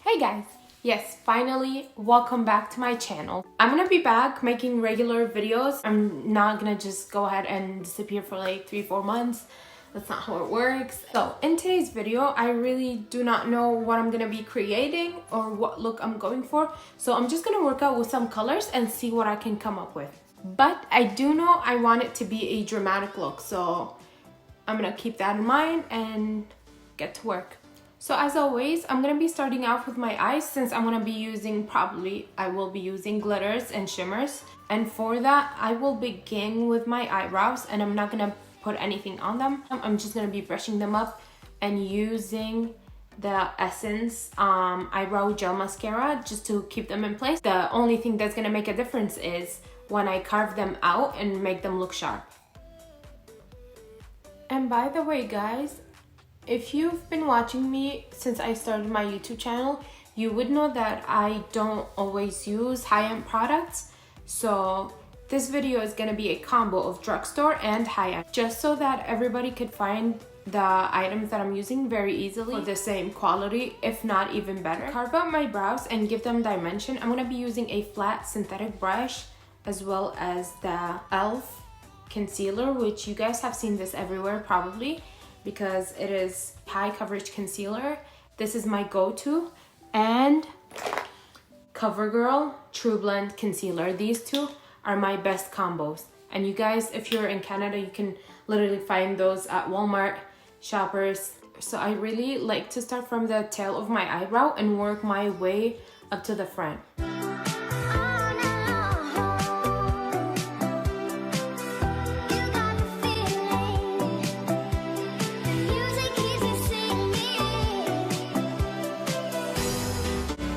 Hey guys! Yes, finally, welcome back to my channel. I'm gonna be back making regular videos. I'm not gonna just go ahead and disappear for like 3-4 months. That's not how it works. So in today's video, I really do not know what I'm gonna be creating or what look I'm going for. So I'm just gonna work out with some colors and see what I can come up with. But I do know I want it to be a dramatic look. So I'm gonna keep that in mind and get to work. So as always, I'm going to be starting off with my eyes since I'm going to be using, I will be using glitters and shimmers. And for that, I will begin with my eyebrows and I'm not going to put anything on them. I'm just going to be brushing them up and using the Essence eyebrow gel mascara just to keep them in place. The only thing that's going to make a difference is when I carve them out and make them look sharp. And by the way, guys, if you've been watching me since I started my YouTube channel, you would know that I don't always use high-end products. So this video is going to be a combo of drugstore and high-end, just so that everybody could find the items that I'm using very easily for the same quality, if not even better. Carve out my brows and give them dimension. I'm going to be using a flat synthetic brush as well as the e.l.f. concealer, which you guys have seen this everywhere probably, because it is high coverage concealer. This is my go-to. And CoverGirl True Blend concealer. These two are my best combos. And you guys, if you're in Canada, you can literally find those at Walmart, Shoppers. So I really like to start from the tail of my eyebrow and work my way up to the front.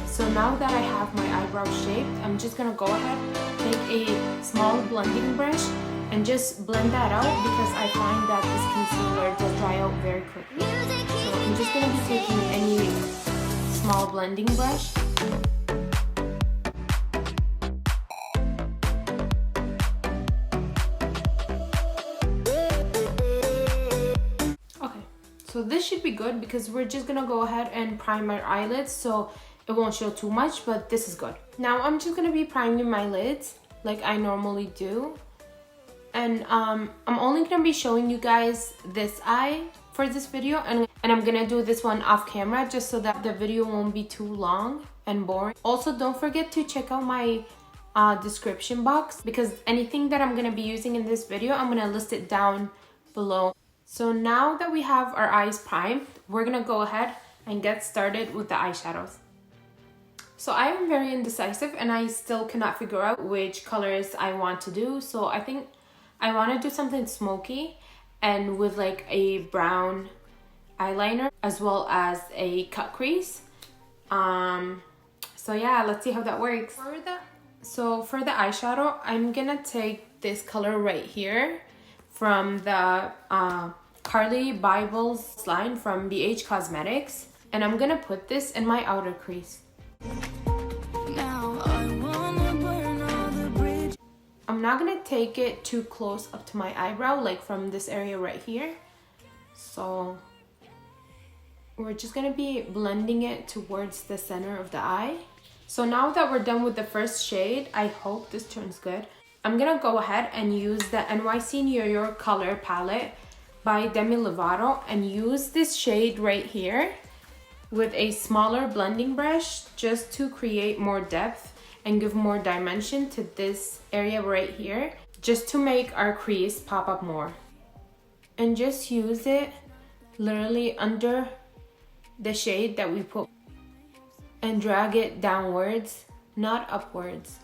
So now that I have my eyebrow shaped, I'm just gonna go ahead, take a small blending brush and just blend that out because I find that this concealer does dry out very quickly. So I'm just gonna be taking any small blending brush. Okay, so this should be good because we're just gonna go ahead and prime our eyelids so it won't show too much, but this is good. Now I'm just gonna be priming my lids like I normally do. And I'm only gonna be showing you guys this eye for this video, and I'm gonna do this one off camera just so that the video won't be too long and boring. Also, don't forget to check out my description box because anything that I'm gonna be using in this video, I'm gonna list it down below. So now that we have our eyes primed, we're gonna go ahead and get started with the eyeshadows. So I am very indecisive and I still cannot figure out which colors I want to do. So I think I want to do something smoky and with like a brown eyeliner as well as a cut crease. So yeah, let's see how that works. For the eyeshadow, I'm gonna take this color right here from the Carly Bibles line from BH Cosmetics, and I'm gonna put this in my outer crease. I'm not gonna take it too close up to my eyebrow, like from this area right here. So we're just gonna be blending it towards the center of the eye. So now that we're done with the first shade, I hope this turns good. I'm gonna go ahead and use the NYC New York color palette by Demi Lovato and use this shade right here with a smaller blending brush just to create more depth and give more dimension to this area right here, just to make our crease pop up more. And just use it literally under the shade that we put and drag it downwards, not upwards.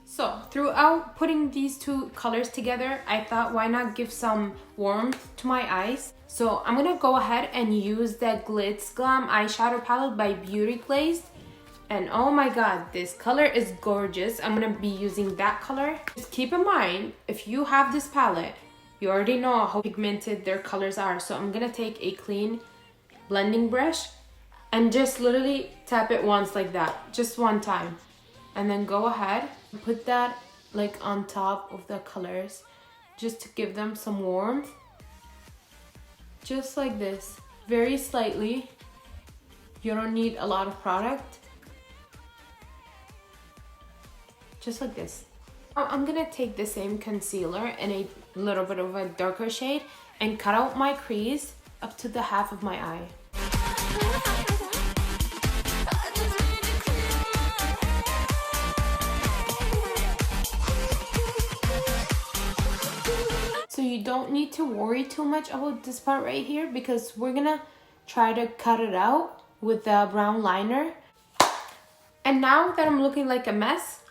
So throughout putting these two colors together, I thought why not give some warmth to my eyes. So I'm gonna go ahead and use the Glitz Glam eyeshadow palette by Beauty Glazed. And oh my god, this color is gorgeous. I'm gonna be using that color. Just keep in mind, if you have this palette, you already know how pigmented their colors are. So I'm gonna take a clean blending brush and just literally tap it once like that, just one time. And then go ahead and put that like on top of the colors just to give them some warmth. Just like this, very slightly. You don't need a lot of product. Just like this. I'm gonna take the same concealer in a little bit of a darker shade and cut out my crease up to the half of my eye. So you don't need to worry too much about this part right here because we're gonna try to cut it out with the brown liner. And now that I'm looking like a mess,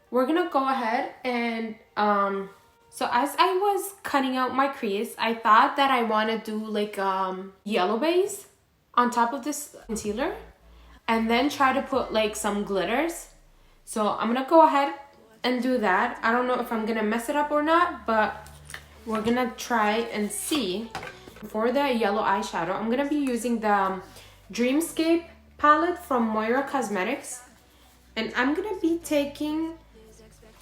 we're gonna go ahead and so as I was cutting out my crease, I thought that I want to do like yellow base on top of this concealer and then try to put like some glitters. So I'm gonna go ahead and do that. I don't know if I'm gonna mess it up or not, but we're gonna try and see. For the yellow eyeshadow, I'm gonna be using the Dreamscape palette from Moira Cosmetics, and I'm gonna be taking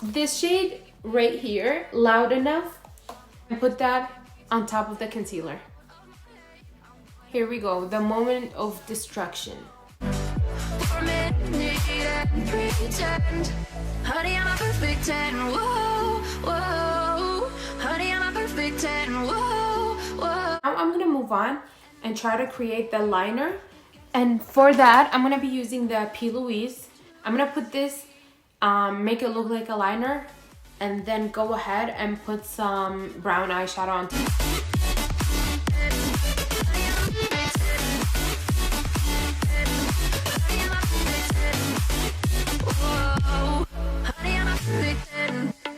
this shade right here, Loud Enough, and put that on top of the concealer. Here we go, the moment of destruction. Honey, I'm a perfect 10. Whoa, whoa. Honey, I'm a perfect 10. Whoa, whoa. Now I'm gonna move on and try to create the liner. And for that, I'm gonna be using the P. Louise. I'm gonna put this, make it look like a liner, and then go ahead and put some brown eyeshadow on top.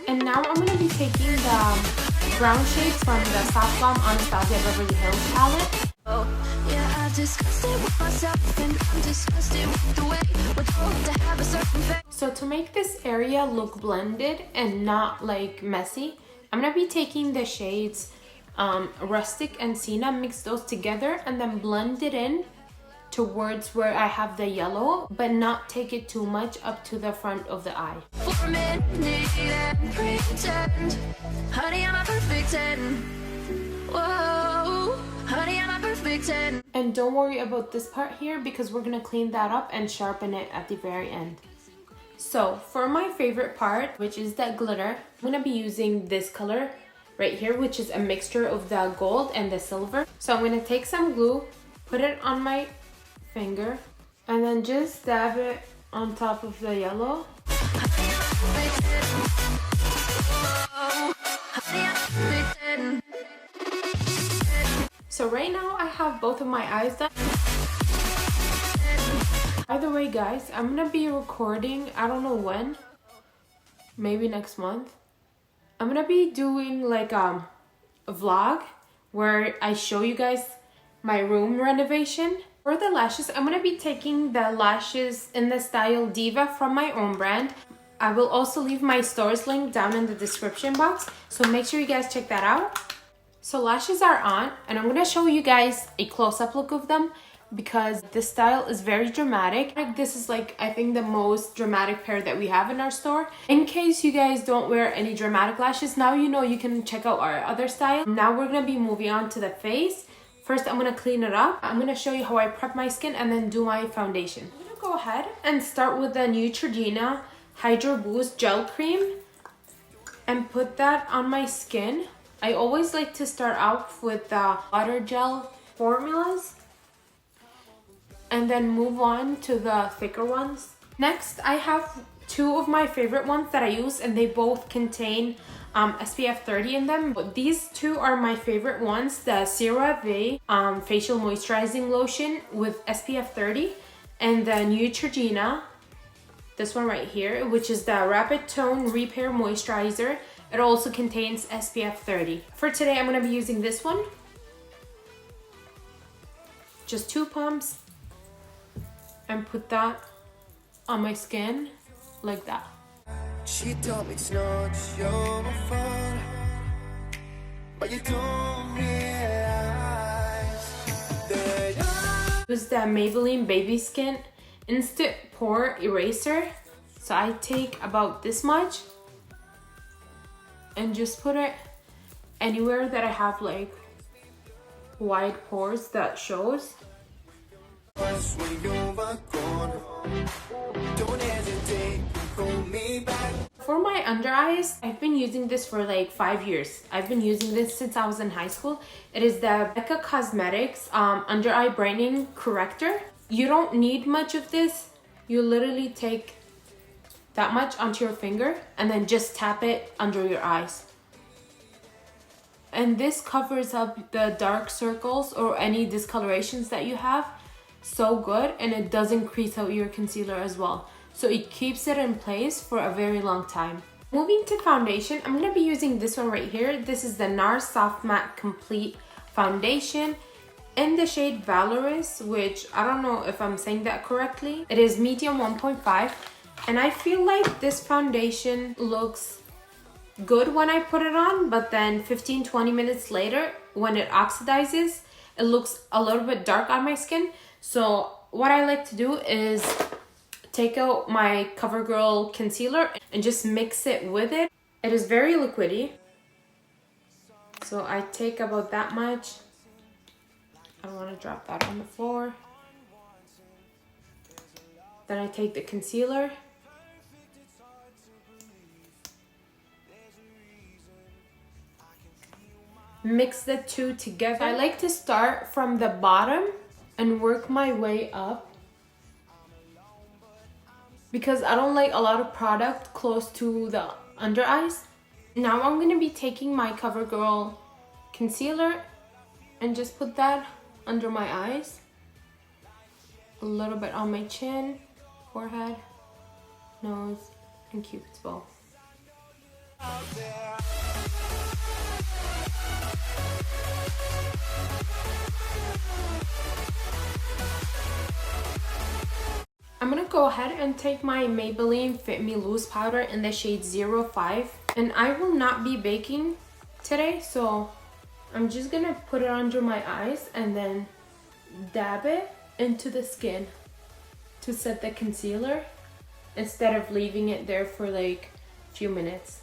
And now I'm going to be taking the brown shade from the Soft Bomb Anastasia Beverly Hills palette. Oh, yeah, I discussed it with myself and I'm disgusted with the way we're told to have a certain face. So to make this area look blended and not like messy, I'm going to be taking the shades Rustic and Sienna, mix those together and then blend it in towards where I have the yellow, but not take it too much up to the front of the eye. For a minute and pretend, honey, I'm a perfect 10. Whoa, honey, I'm a perfect 10. And don't worry about this part here because we're gonna clean that up and sharpen it at the very end. So for my favorite part, which is that glitter, I'm gonna be using this color right here, which is a mixture of the gold and the silver. So I'm gonna take some glue, put it on my finger, and then just dab it on top of the yellow. So right now I have both of my eyes done. By the way guys, I'm gonna be recording, I don't know when, maybe next month. I'm gonna be doing like a vlog where I show you guys my room renovation. For the lashes, I'm going to be taking the lashes in the style Diva from my own brand. I will also leave my stores link down in the description box, so make sure you guys check that out. So lashes are on, and I'm going to show you guys a close-up look of them because this style is very dramatic. This is like, I think, the most dramatic pair that we have in our store. In case you guys don't wear any dramatic lashes, now you know you can check out our other style. Now we're going to be moving on to the face. First, I'm going to clean it up. I'm going to show you how I prep my skin and then do my foundation. I'm going to go ahead and start with the Neutrogena Hydro Boost Gel Cream and put that on my skin. I always like to start off with the water gel formulas and then move on to the thicker ones. Next, I have two of my favorite ones that I use, and they both contain SPF 30 in them. But these two are my favorite ones, the CeraVe facial moisturizing lotion with SPF 30 and the Neutrogena, this one right here, which is the Rapid Tone Repair Moisturizer. It also contains SPF 30. For today, I'm going to be using this one. Just 2 pumps and put that on my skin like that. She told me it's not your fault, but you don't realize that. Use the Maybelline Baby Skin Instant Pore Eraser. So I take about this much and just put it anywhere that I have like wide pores that shows. us when you're gone. Don't hesitate, hold me back. For my under eyes, I've been using this for like 5 years. I've been using this since I was in high school. It is the Becca Cosmetics under eye brightening corrector. You don't need much of this. You literally take that much onto your finger and then just tap it under your eyes. And this covers up the dark circles or any discolorations that you have so good, and it doesn't crease out your concealer as well. So it keeps it in place for a very long time. Moving to foundation, I'm going to be using this one right here. This is the NARS Soft Matte Complete Foundation in the shade Valorous, which I don't know if I'm saying that correctly. It is medium 1.5, and I feel like this foundation looks good when I put it on, but then 15-20 minutes later when it oxidizes, it looks a little bit dark on my skin. So what I like to do is take out my CoverGirl concealer and just mix it with it. It is very liquidy, so I take about that much. I don't want to drop that on the floor. Then I take the concealer, mix the two together. I like to start from the bottom and work my way up because I don't like a lot of product close to the under eyes. Now I'm going to be taking my CoverGirl concealer and just put that under my eyes, a little bit on my chin, forehead, nose, and Cupid's bow. I'm gonna go ahead and take my Maybelline Fit Me Loose powder in the shade 05, and I will not be baking today, so I'm just gonna put it under my eyes and then dab it into the skin to set the concealer instead of leaving it there for like a few minutes.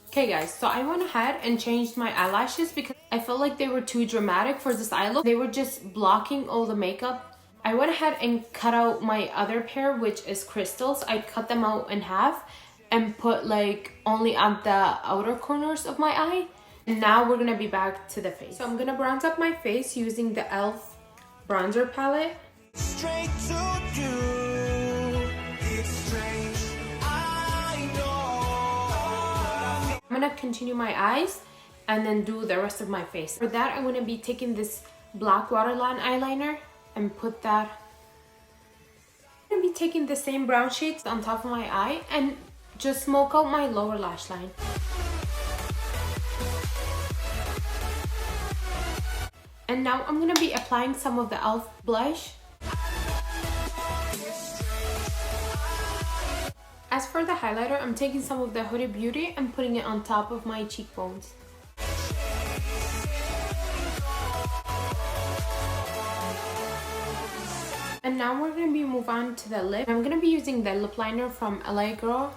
Okay guys, so I went ahead and changed my eyelashes because I felt like they were too dramatic for this eye look. They were just blocking all the makeup. I went ahead and cut out my other pair, which is crystals. I cut them out in half and put like only on the outer corners of my eye. And now we're gonna be back to the face. So I'm gonna bronze up my face using the e.l.f. bronzer palette. Straight to you. It's strange. I'm gonna continue my eyes and then do the rest of my face. For that, I'm gonna be taking this black waterline eyeliner and put that. I'm gonna be taking the same brown shades on top of my eye and just smoke out my lower lash line. And now I'm gonna be applying some of the e.l.f. blush. As for the highlighter, I'm taking some of the Huda Beauty and putting it on top of my cheekbones. And now we're going to move on to the lip. I'm going to be using the lip liner from LA Girl.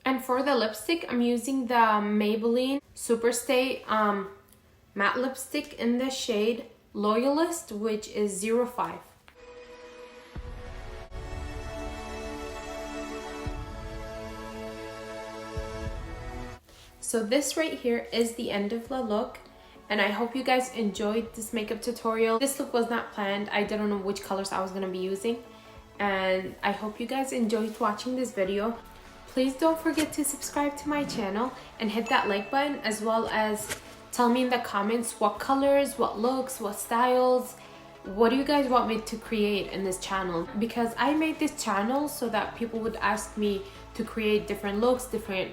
And for the lipstick, I'm using the Maybelline Superstay matte lipstick in the shade Loyalist, which is 05. So this right here is the end of the look, and I hope you guys enjoyed this makeup tutorial. This look was not planned. I didn't know which colors I was going to be using, and I hope you guys enjoyed watching this video. Please don't forget to subscribe to my channel and hit that like button, as well as tell me in the comments what colors, what looks, what styles, what do you guys want me to create in this channel? Because I made this channel so that people would ask me to create different looks, different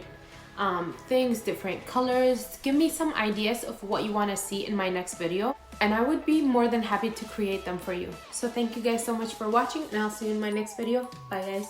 things, different colors. Give me some ideas of what you want to see in my next video, and I would be more than happy to create them for you. So thank you guys so much for watching, and I'll see you in my next video. Bye guys.